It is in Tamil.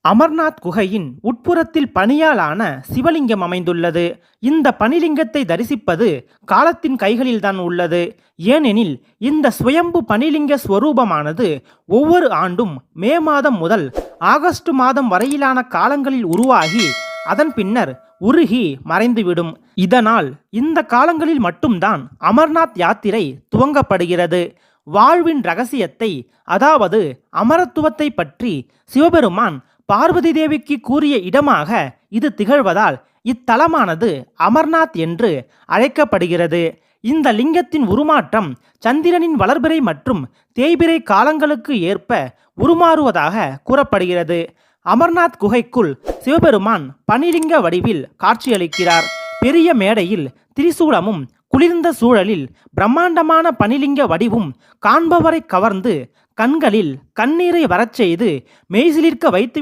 அமர்நாத் குகையின் உட்புறத்தில் பனியாலான சிவலிங்கம் அமைந்துள்ளது. இந்த பனிலிங்கத்தை தரிசிப்பது காலத்தின் கைகளில்தான் உள்ளது. ஏனெனில் இந்த சுயம்பு பனிலிங்க ஸ்வரூபமானது ஒவ்வொரு ஆண்டும் மே மாதம் முதல் ஆகஸ்ட் மாதம் வரையிலான காலங்களில் உருவாகி அதன் பின்னர் உருகி மறைந்துவிடும். இதனால் இந்த காலங்களில் மட்டும்தான் அமர்நாத் யாத்திரை துவங்கப்படுகிறது. வாழ்வின் ரகசியத்தை, அதாவது அமரத்துவத்தை பற்றி சிவபெருமான் பார்வதி தேவிக்கு கூறிய இடமாக இது திகழ்வதால் இத்தலமானது அமர்நாத் என்று அழைக்கப்படுகிறது. இந்த லிங்கத்தின் உருமாற்றம் சந்திரனின் வளர்பிறை மற்றும் தேய்பிறை காலங்களுக்கு ஏற்ப உருமாறுவதாக கூறப்படுகிறது. அமர்நாத் குகைக்குள் சிவபெருமான் பனிலிங்க வடிவில் காட்சியளிக்கிறார். பெரிய மேடையில் திரிசூலமும் குளிர்ந்த சூழலில் பிரம்மாண்டமான பனிலிங்க வடிவும் காண்பவரை கவர்ந்து கண்களில் கண்ணீரை வரச் செய்து மெய்சிலிர்க்க வைத்து